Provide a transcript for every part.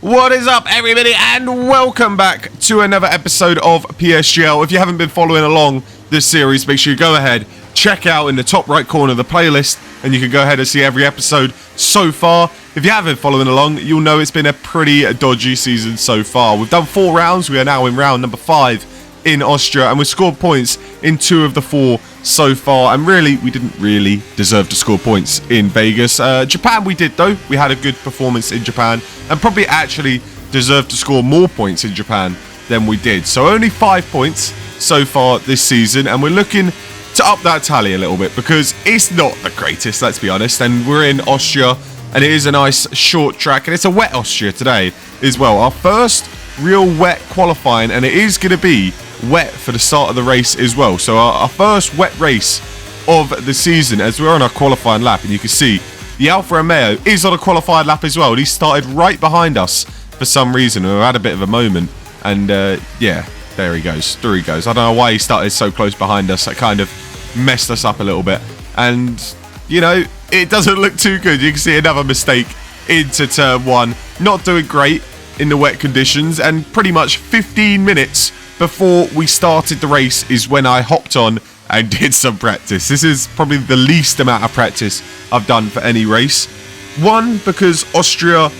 What is up, everybody, and welcome back to another episode of PSGL. If you haven't been following along this series, make sure you go ahead, check out in the top right corner of the playlist, and you can go ahead and see every episode so far. If you haven't been following along, you'll know it's been a pretty dodgy season so far. We've done 4 rounds. We are now in round number 5 in Austria, and we've scored points in 2 of the 4 so far, and really, we didn't really deserve to score points in Vegas. Japan we did, though. We had a good performance in Japan, and probably actually deserved to score more points in Japan than we did. So only 5 points so far this season, and we're looking to up that tally a little bit, because it's not the greatest, let's be honest, and we're in Austria, and it is a nice short track, and it's a wet Austria today as well. Our first real wet qualifying, and it is going to be wet for the start of the race as well. So our first wet race of the season, as we're on our qualifying lap, and you can see the Alfa Romeo is on a qualified lap as well, and he started right behind us for some reason. We had a bit of a moment, and yeah, there he goes, through he goes. I don't know why he started so close behind us. That kind of messed us up a little bit, and you know, it doesn't look too good. You can see another mistake into turn 1, not doing great in the wet conditions, and pretty much 15 minutes before we started the race is when I hopped on and did some practice. This is probably the least amount of practice I've done for any race. 1, because Austria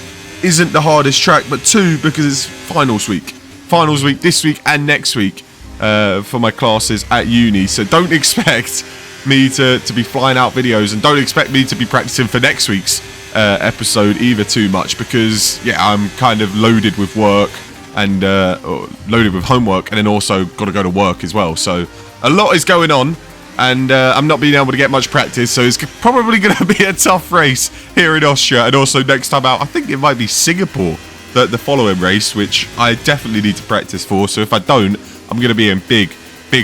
isn't the hardest track, but 2, because it's finals week. Finals week this week and next week for my classes at uni. So don't expect me to be flying out videos, and don't expect me to be practicing for next week's episode either too much, because yeah, I'm kind of loaded with work and loaded with homework, and then also got to go to work as well. So a lot is going on, and I'm not being able to get much practice, so it's probably going to be a tough race here in Austria. And also next time out, I think it might be Singapore, the following race, which I definitely need to practice for. So if I don't, I'm going to be in big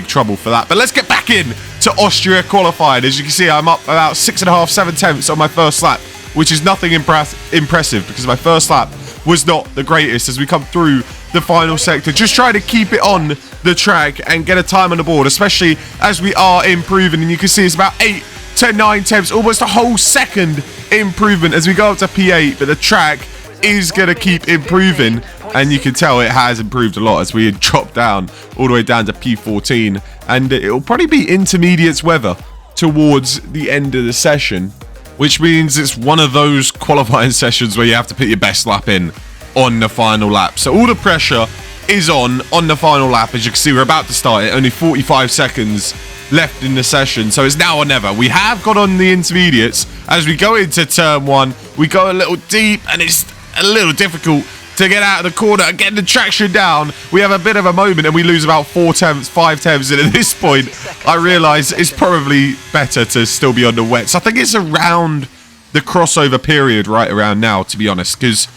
trouble for that. But let's get back in to Austria qualifying. As you can see, I'm up about 6.5, 7 tenths on my first lap, which is nothing impressive, because my first lap was not the greatest as we come through the final sector. Just trying to keep it on the track and get a time on the board, especially as we are improving. And you can see it's about 8 to 9 tenths, almost a whole second improvement as we go up to P8. But the track is going to keep improving, and you can tell it has improved a lot as we drop down all the way down to P14. And it'll probably be intermediates weather towards the end of the session, which means it's one of those qualifying sessions where you have to put your best lap in on the final lap. So all the pressure is on the final lap. As you can see, we're about to start it. Only 45 seconds left in the session, so it's now or never. We have got on the intermediates. As we go into turn 1, we go a little deep, and it's a little difficult to get out of the corner and get the traction down. We have a bit of a moment, and we lose about 4 tenths, 5 tenths, and at this point I realise it's probably better to still be on the wet. So I think it's around the crossover period right around now, to be honest, because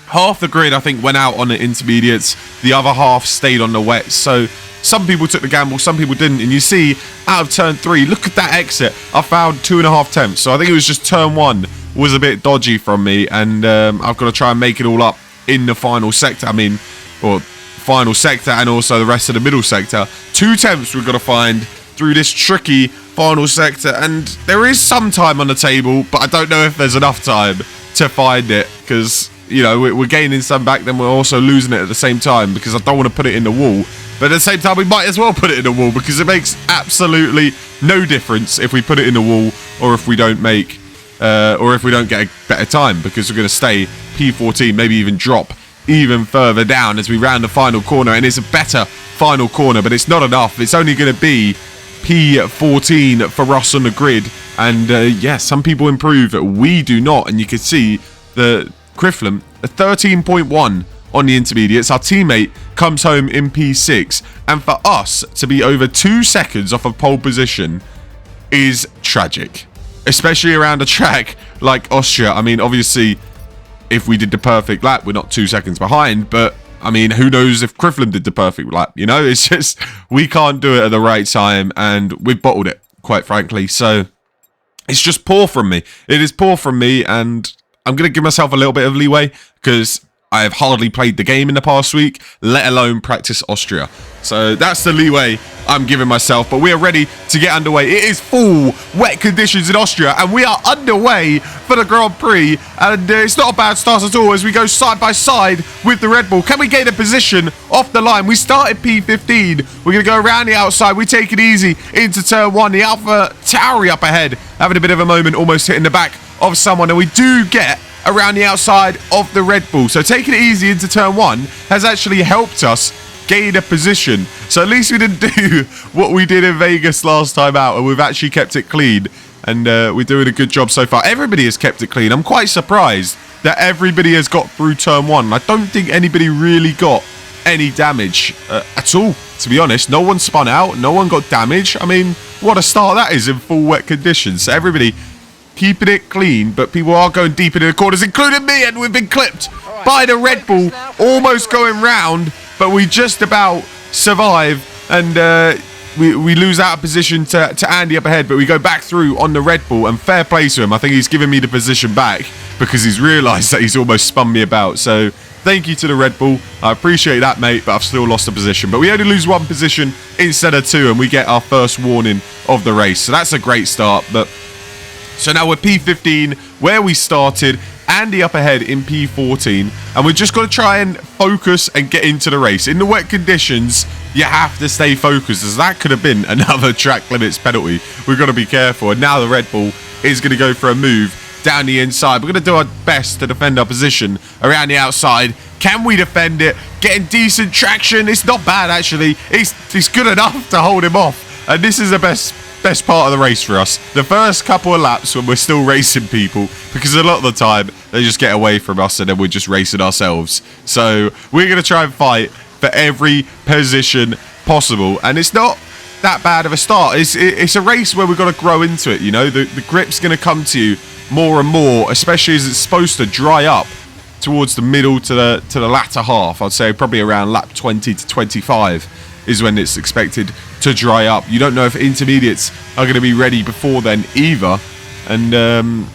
half the grid I think went out on the intermediates, the other half stayed on the wet. So some people took the gamble, some people didn't. And you see, out of turn 3, look at that exit, I found 2.5 tenths. So I think it was just turn 1 was a bit dodgy from me, and I've got to try and make it all up in the final sector. I mean, or final sector, and also the rest of the middle sector. 2 tenths we've got to find through this tricky final sector, and there is some time on the table, but I don't know if there's enough time to find it, because you know, we're gaining some back, then we're also losing it at the same time, because I don't want to put it in the wall. But at the same time, we might as well put it in the wall, because it makes absolutely no difference if we put it in the wall or if we don't make or if we don't get a better time, because we're going to stay P14, maybe even drop even further down as we round the final corner. And it's a better final corner, but it's not enough. It's only going to be P14 for us on the grid. And yeah, some people improve, we do not. And you can see the Grifflin, a 13.1 on the intermediates. Our teammate comes home in P6. And for us to be over 2 seconds off of pole position is tragic, especially around a track like Austria. I mean, obviously, if we did the perfect lap, we're not 2 seconds behind, but I mean, who knows if Grifflin did the perfect lap, you know? It's just, we can't do it at the right time, and we've bottled it, quite frankly. So it's just poor from me. It is poor from me, and I'm going to give myself a little bit of leeway, because I have hardly played the game in the past week, let alone practice Austria. So that's the leeway I'm giving myself, but we are ready to get underway. It is full wet conditions in Austria, and we are underway for the Grand Prix, and it's not a bad start at all as we go side by side with the Red Bull. Can we gain a position off the line? We start at P15. We're going to go around the outside. We take it easy into turn 1. The Alpha Tauri up ahead, having a bit of a moment, almost hitting the back of someone, and we do get around the outside of the Red Bull. So taking it easy into turn 1 has actually helped us gain a position. So at least we didn't do what we did in Vegas last time out, and we've actually kept it clean, and we're doing a good job so far. Everybody has kept it clean. I'm quite surprised that everybody has got through turn 1. I don't think anybody really got any damage at all, to be honest. No one spun out, no one got damage. I mean, what a start that is in full wet conditions. So everybody keeping it clean, but people are going deep into the corners, including me, and we've been clipped by the Red Bull, almost going round, but we just about survive, and we lose out of position to Andy up ahead, but we go back through on the Red Bull, and fair play to him. I think he's given me the position back because he's realised that he's almost spun me about. So thank you to the Red Bull. I appreciate that, mate, but I've still lost the position. But we only lose 1 position instead of 2, and we get our first warning of the race. So that's a great start. But so now we're P15, where we started. Andy up ahead in P14, and we're just got to try and focus and get into the race. In the wet conditions, you have to stay focused, as that could have been another track limits penalty. We've got to be careful. And now the Red Bull is going to go for a move down the inside. We're going to do our best to defend our position around the outside. Can we defend it? Getting decent traction. It's not bad, actually. It's good enough to hold him off. And this is the best part of the race for us. The first couple of laps when we're still racing people, because a lot of the time they just get away from us and then we're just racing ourselves. So we're going to try and fight for every position possible, and it's not that bad of a start. It's a race where we've got to grow into it, you know. The grip's going to come to you more and more, especially as it's supposed to dry up towards the middle to the latter half. I'd say probably around lap 20 to 25 is when it's expected to dry up. You don't know if intermediates are going to be ready before then either, and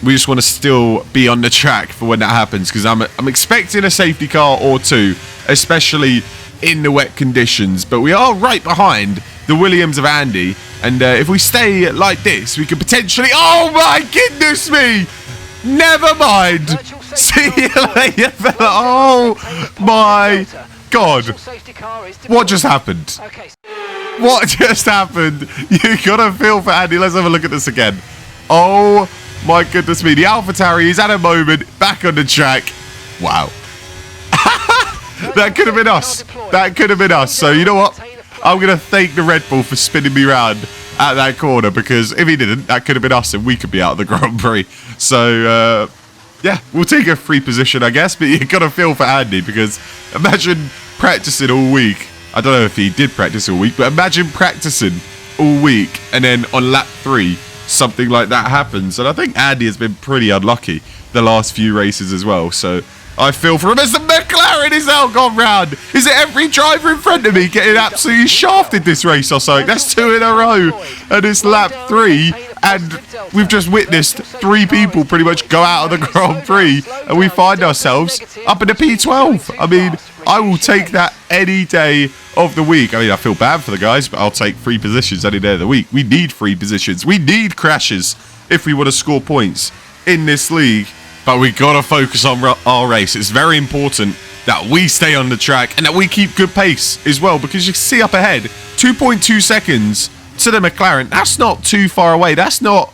we just want to still be on the track for when that happens, because I'm expecting a safety car or two, especially in the wet conditions. But we are right behind the Williams of Andy, and if we stay like this, we could potentially... Oh my goodness me! Never mind! See you later, fella! Oh my God! What just happened? What just happened? You gotta feel for Andy. Let's have a look at this again. Oh my goodness me. The AlphaTauri is at a moment back on the track. Wow. That could have been us. That could have been us. So you know what? I'm going to thank the Red Bull for spinning me around at that corner, because if he didn't, that could have been us and we could be out of the Grand Prix. So, yeah, we'll take a free position, I guess. But you've got to feel for Andy, because imagine practicing all week. I don't know if he did practice all week, but imagine practicing all week and then on lap 3, something like that happens. And I think Andy has been pretty unlucky the last few races as well. So I feel for him as the McLaren is now gone round. Is it every driver in front of me getting absolutely shafted this race or something? That's 2 in a row. And it's lap 3. And we've just witnessed 3 people pretty much go out of the Grand Prix, and we find ourselves up in the P12. I mean, I will take that any day of the week. I mean, I feel bad for the guys, but I'll take 3 positions any day of the week. We need 3 positions. We need crashes if we want to score points in this league. But we got to focus on our race. It's very important that we stay on the track and that we keep good pace as well, because you see up ahead, 2.2 seconds to the McLaren. That's not too far away. That's not,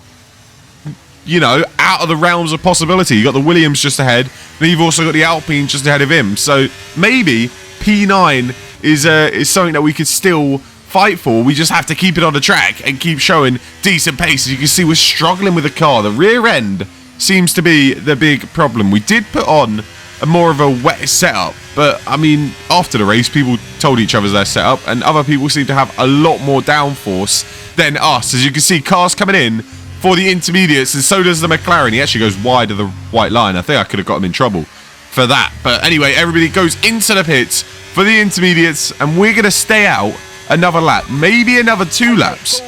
you know, out of the realms of possibility. You got the Williams just ahead, and you've also got the Alpine just ahead of him. So maybe P9 is something that we could still fight for. We just have to keep it on the track and keep showing decent pace. As you can see, we're struggling with the car. The rear end seems to be the big problem. We did put on a more of a wet setup, but I mean, after the race, people told each other their setup, and other people seem to have a lot more downforce than us. As you can see, cars coming in for the intermediates, and so does the McLaren. He actually goes wide of the white line. I think I could have got him in trouble for that. But anyway, everybody goes into the pits for the intermediates, and we're going to stay out another lap, maybe another 2 laps.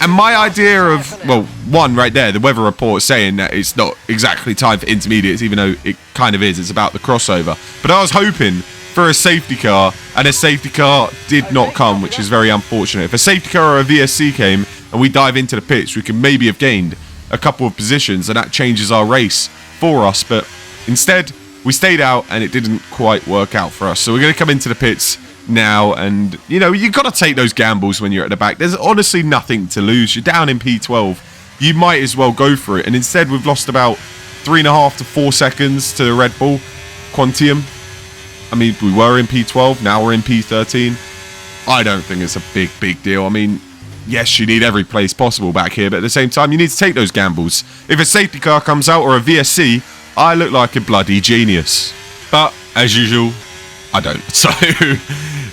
And my idea of, well, one right there, the weather report saying that it's not exactly time for intermediates, even though it kind of is. It's about the crossover. But I was hoping for a safety car, and a safety car did not come, which is very unfortunate. If a safety car or a VSC came and we dive into the pits, we could maybe have gained a couple of positions, and that changes our race for us. But instead, we stayed out, and it didn't quite work out for us. So we're going to come into the pits now, and you know, you got to take those gambles when you're at the back. There's honestly nothing to lose. You're down in P12, you might as well go for it. And instead, we've lost about 3.5 to 4 seconds to the Red Bull Quantium. I mean, we were in P12, now we're in P13. I don't think it's a big deal. I mean, yes, you need every place possible back here, but at the same time, you need to take those gambles. If a safety car comes out or a VSC, I look like a bloody genius. But as usual, I don't. So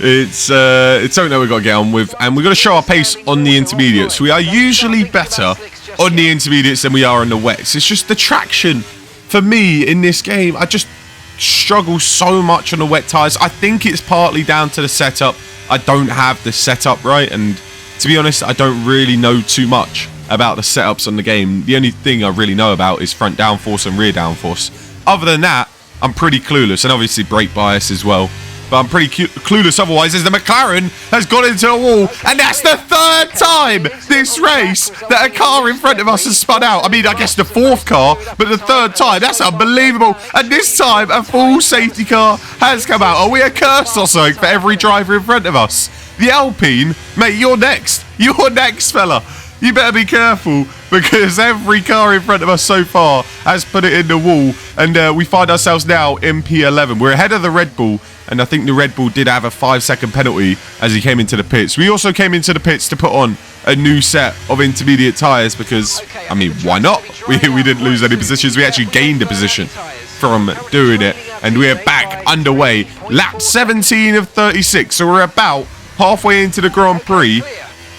it's something that we've got to get on with, and we've got to show our pace on the intermediates. We are usually better on the intermediates than we are on the wets. It's just the traction for me in this game. I just struggle so much on the wet tyres. I think it's partly down to the setup. I don't have the setup right, and to be honest, I don't really know too much about the setups on the game. The only thing I really know about is front downforce and rear downforce. Other than that, I'm pretty clueless, and obviously brake bias as well. But I'm pretty clueless otherwise, as the McLaren has gone into a wall, and that's the third time this race that a car in front of us has spun out. I mean, I guess the fourth car, but the third time, that's unbelievable. And this time, a full safety car has come out. Are we a curse or something for every driver in front of us? The Alpine, mate, you're next. You're next, fella. You better be careful, because every car in front of us so far has put it in the wall, and we find ourselves now in P11. We're ahead of the Red Bull, and I think the Red Bull did have a 5-second penalty as he came into the pits. We also came into the pits to put on a new set of intermediate tyres because, I mean, why not? We didn't lose any positions. We actually gained a position from doing it, and we're back underway. Lap 17 of 36, so we're about halfway into the Grand Prix.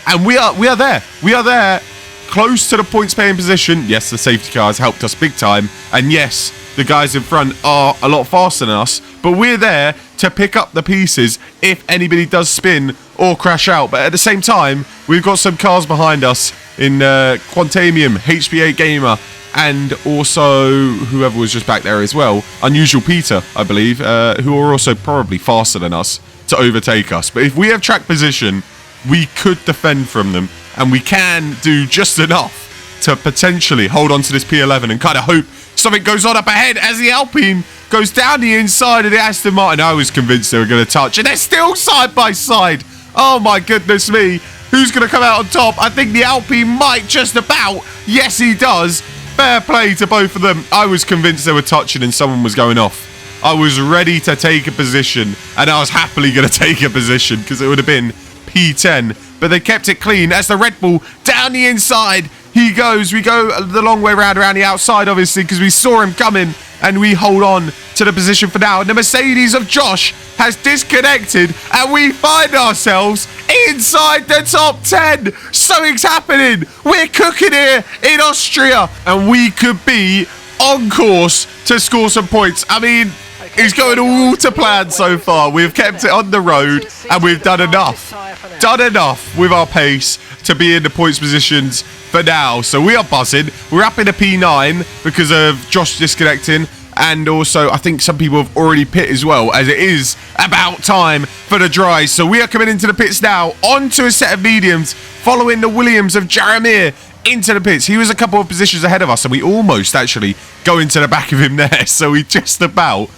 And we are there. We are there, close to the points paying position. Yes, the safety car has helped us big time. And yes, the guys in front are a lot faster than us. But we're there to pick up the pieces if anybody does spin or crash out. But at the same time, we've got some cars behind us in Quantamium, HP8 Gamer, and also whoever was just back there as well. Unusual Peter, I believe, who are also probably faster than us to overtake us. But if we have track position, we could defend from them, and we can do just enough to potentially hold on to this P11 and kind of hope something goes on up ahead as the Alpine goes down the inside of the Aston Martin. I was convinced they were going to touch, and they're still side by side. Oh my goodness me. Who's going to come out on top? I think the Alpine might just about. Yes, he does. Fair play to both of them. I was convinced they were touching and someone was going off. I was ready to take a position, and I was happily going to take a position because it would have been P10, but they kept it clean as the Red Bull down the inside he goes. We go the long way around the outside, obviously, because we saw him coming, and we hold on to the position for now. And the Mercedes of Josh has disconnected, and we find ourselves inside the top 10. Something's happening. We're cooking here in Austria, and we could be on course to score some points. I mean, it's going all to plan so far. We've kept it on the road, and we've done enough. Done enough with our pace to be in the points positions for now. So we are buzzing. We're up in a P9 because of Josh disconnecting. And also, I think some people have already pit as well, as it is about time for the dries. So we are coming into the pits now, onto a set of mediums, following the Williams of Jaromir into the pits. He was a couple of positions ahead of us, and we almost actually go into the back of him there. So we just about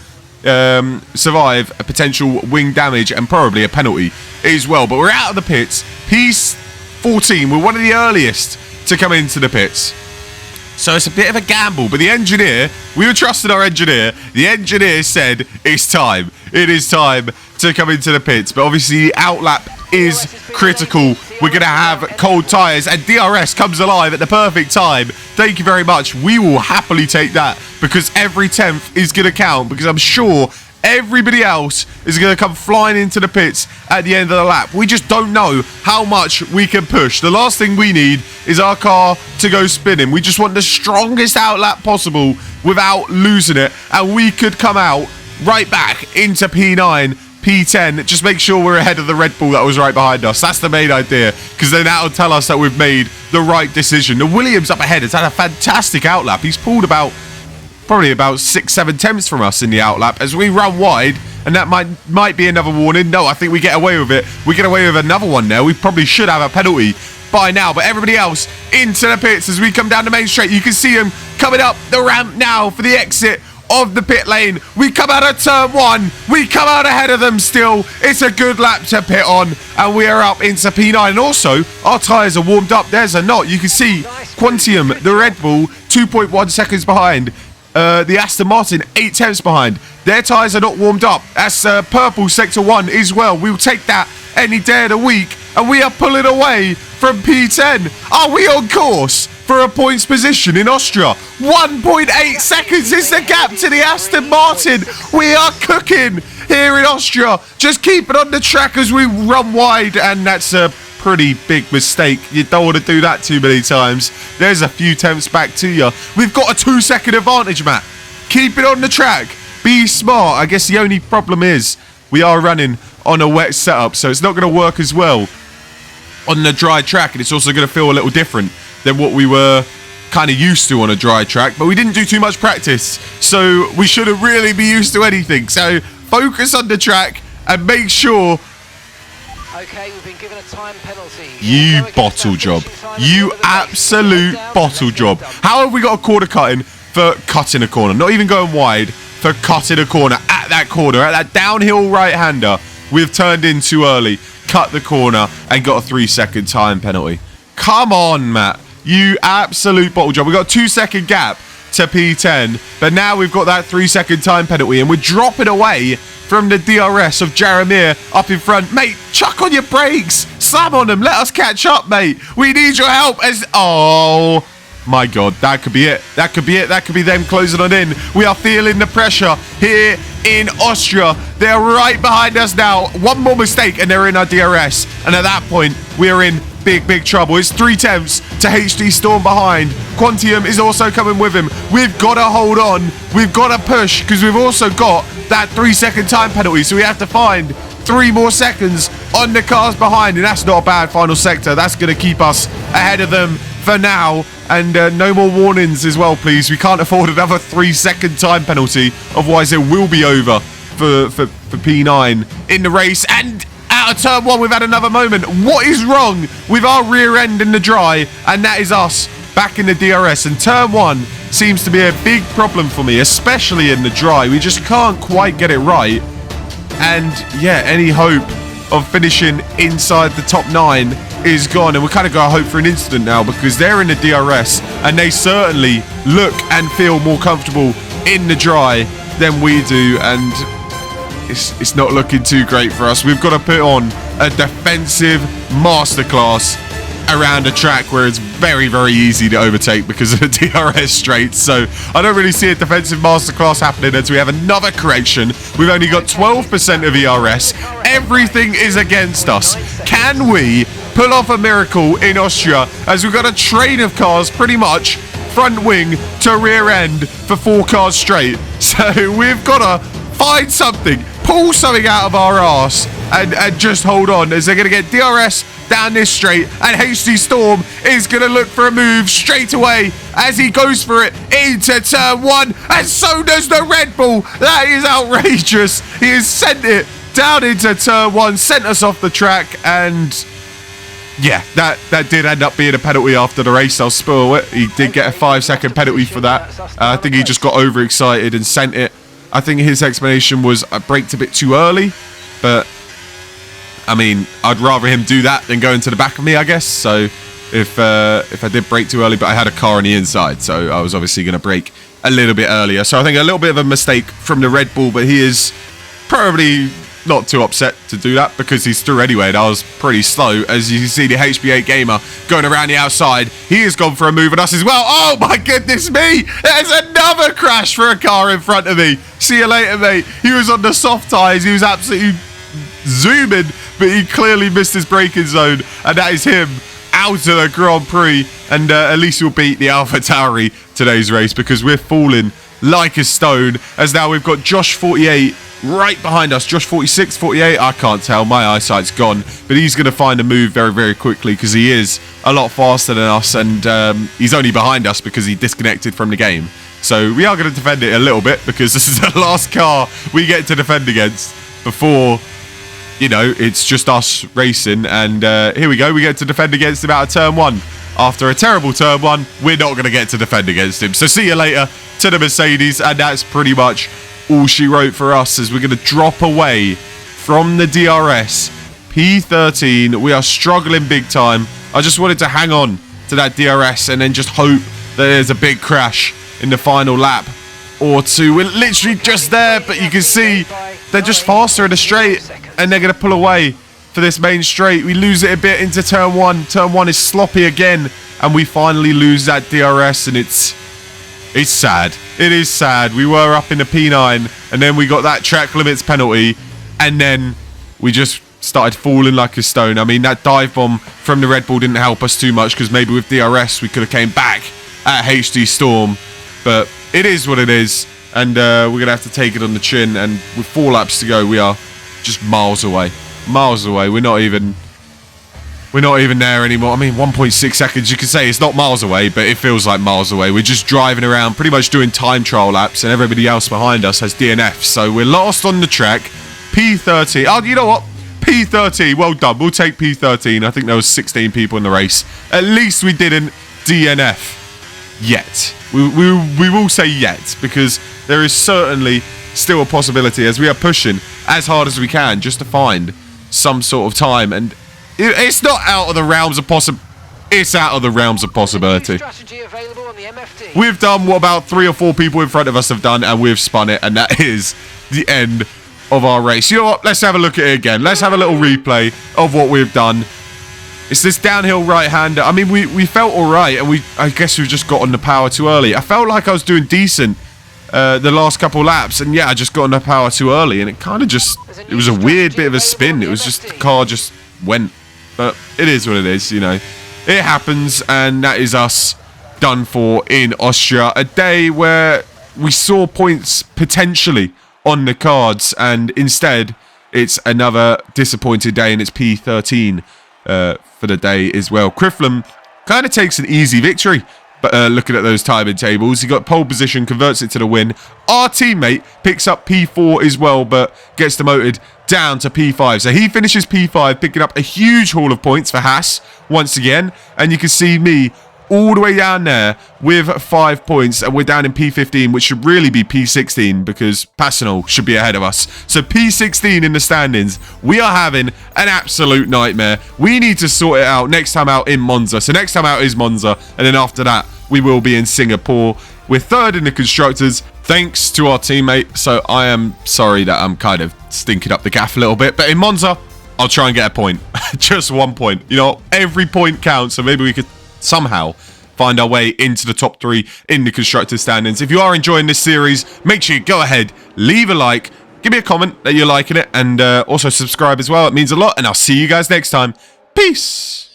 survive a potential wing damage and probably a penalty as well. But we're out of the pits. P14, we're one of the earliest to come into the pits. So it's a bit of a gamble, but the engineer, we were trusting our engineer. The engineer said it's time. It is time to come into the pits. But obviously the outlap is critical. We're going to have cold tyres, and DRS comes alive at the perfect time. Thank you very much. We will happily take that, because every 10th is going to count, because I'm sure everybody else is going to come flying into the pits at the end of the lap. We just don't know how much we can push. The last thing we need is our car to go spinning. We just want the strongest outlap possible without losing it, and we could come out right back into P9 P10, just make sure we're ahead of the Red Bull that was right behind us. That's the main idea, because then that'll tell us that we've made the right decision. The Williams up ahead has had a fantastic outlap. He's pulled probably about 6-7 tenths from us in the outlap as we run wide, and that might be another warning. No, I think we get away with it. We get away with another one now. We probably should have a penalty by now, but everybody else into the pits as we come down the main straight. You can see them coming up the ramp now for the exit of the pit lane. We come out of turn 1. We come out ahead of them still. It's a good lap to pit on, and we are up into P9. And also, our tyres are warmed up. There's a knot. You can see Quantium, the Red Bull, 2.1 seconds behind. The Aston Martin, 8 tenths behind. Their tyres are not warmed up. That's purple sector 1 as well. We'll take that any day of the week. And we are pulling away from P10. Are we on course for a points position in Austria? 1.8 seconds is the gap to the Aston Martin. We are cooking here in Austria. Just keep it on the track as we run wide. And that's a pretty big mistake. You don't want to do that too many times. There's a few tenths back to you. We've got a 2-second advantage, Matt. Keep it on the track. Be smart. I guess the only problem is we are running on a wet setup, so it's not going to work as well on the dry track, and it's also going to feel a little different than what we were kind of used to on a dry track. But we didn't do too much practice, so we shouldn't really be used to anything. So focus on the track and make sure. Okay, we've been given a time penalty. You bottle job. You absolute bottle job. How have we got a corner cutting for cutting a corner? Not even going wide, for cutting a corner at that corner, at that downhill right-hander. We've turned in too early, cut the corner, and got a 3-second time penalty. Come on, Matt. You absolute bottle job. We've got a 2-second gap to P10, but now we've got that 3-second time penalty, and we're dropping away from the DRS of Jaromir up in front. Mate, chuck on your brakes. Slam on them. Let us catch up, mate. We need your help. Oh, my God. That could be it. That could be it. That could be them closing on in. We are feeling the pressure here in Austria. They're right behind us now. One more mistake and they're in our DRS. And at that point, we're in big trouble. It's 3 tenths to HD Storm behind. Quantium is also coming with him. We've got to hold on. We've got to push because we've also got that 3-second time penalty. So we have to find 3 more seconds on the cars behind. And that's not a bad final sector. That's going to keep us ahead of them for now. And no more warnings as well, please. We can't afford another 3-second time penalty. Otherwise, it will be over for P9 in the race. And out of turn 1, we've had another moment. What is wrong with our rear end in the dry? And that is us back in the DRS. And turn 1 seems to be a big problem for me, especially in the dry. We just can't quite get it right. And yeah, any hope of finishing inside the top 9 is gone. And we kind of got to hope for an incident now because they're in the DRS and they certainly look and feel more comfortable in the dry than we do. And it's not looking too great for us. We've got to put on a defensive masterclass around a track where it's very easy to overtake because of the DRS straight. So I don't really see a defensive masterclass happening until we have another correction. We've only got 12% of ERS. Everything is against us. Can we pull off a miracle in Austria as we've got a train of cars pretty much front wing to rear end for 4 cars straight? So we've got to find something, pull something out of our arse and just hold on as they're going to get DRS down this straight, and HD Storm is going to look for a move straight away as he goes for it into turn 1, and so does the Red Bull. That is outrageous. He has sent it down into turn 1, sent us off the track, and yeah, that did end up being a penalty after the race. I'll spoil it. He did get a 5-second penalty for that. I think he just got overexcited and sent it. I think his explanation was I braked a bit too early, but I mean, I'd rather him do that than go into the back of me, I guess. So if I did brake too early, but I had a car on the inside, so I was obviously going to brake a little bit earlier. So I think a little bit of a mistake from the Red Bull, but he is probably not too upset to do that because he's through anyway, and I was pretty slow. As you can see, the HB8 Gamer going around the outside. He has gone for a move at us as well. Oh my goodness me! There's another crash for a car in front of me. See you later, mate. He was on the soft tyres. He was absolutely zooming, but he clearly missed his braking zone, and that is him out of the Grand Prix. And at least we'll beat the AlphaTauri today's race because we're falling like a stone, as now we've got Josh 48 right behind us. Josh 46, 48, I can't tell. My eyesight's gone. But he's going to find a move very, very quickly because he is a lot faster than us, and he's only behind us because he disconnected from the game. So we are going to defend it a little bit because this is the last car we get to defend against before, you know, it's just us racing. And here we go. We get to defend against him out of turn 1. After a terrible turn 1, we're not going to get to defend against him. So see you later to the Mercedes. And that's pretty much all she wrote for us, as we're going to drop away from the DRS. P13. We are struggling big time. I just wanted to hang on to that DRS and then just hope that there's a big crash in the final lap or two. We're literally just there, but you can see they're just faster in the straight, and they're going to pull away for this main straight. We lose it a bit into turn 1. Turn 1 is sloppy again, and we finally lose that DRS, and it's sad. It is sad. We were up in the P9, and then we got that track limits penalty, and then we just started falling like a stone. I mean, that dive bomb from the Red Bull didn't help us too much, because maybe with DRS we could have came back at HD Storm. But it is what it is, and we're going to have to take it on the chin. And with 4 laps to go, we are just miles away. Miles away. We're not even there anymore. I mean, 1.6 seconds, you could say it's not miles away, but it feels like miles away. We're just driving around, pretty much doing time trial laps, and everybody else behind us has DNF. So we're last on the track. P30. Oh, you know what? P13. Well done. We'll take P13. I think there was 16 people in the race. At least we didn't DNF. Yet. We will say yet, because there is certainly still a possibility, as we are pushing as hard as we can just to find some sort of time. And it's not out of the realms of it's out of the realms of possibility. We've done what about 3 or 4 people in front of us have done, and we've spun it, and that is the end of our race. You know what? Let's have a look at it again. Let's have a little replay of what we've done. It's this downhill right-hander. I mean, we felt all right, and I guess we've just got on the power too early. I felt like I was doing decent the last couple laps, and yeah, I just got on the power too early, and it kind of just, it was a weird bit of a spin. It was just, the car just went. But it is what it is, you know. It happens, and that is us done for in Austria. A day where we saw points potentially on the cards, and instead, it's another disappointed day, and it's P13. For the day as well. Crifflem kind of takes an easy victory, but looking at those timing tables, he got pole position, converts it to the win. Our teammate picks up P4 as well, but gets demoted down to P5. So he finishes P5, picking up a huge haul of points for Haas once again. And you can see me all the way down there with 5 points, and we're down in P15, which should really be P16 because Passanal should be ahead of us. So P16 in the standings. We are having an absolute nightmare. We need to sort it out next time out in Monza. So next time out is Monza, and then after that we will be in Singapore. We're 3rd in the constructors thanks to our teammate, so I am sorry that I'm kind of stinking up the gaff a little bit, but in Monza I'll try and get a point. Just 1 point. You know, every point counts, so maybe we could somehow find our way into the top 3 in the constructor standings. If you are enjoying this series, make sure you go ahead, leave a like, give me a comment that you're liking it, and also subscribe as well. It means a lot, and I'll see you guys next time. Peace.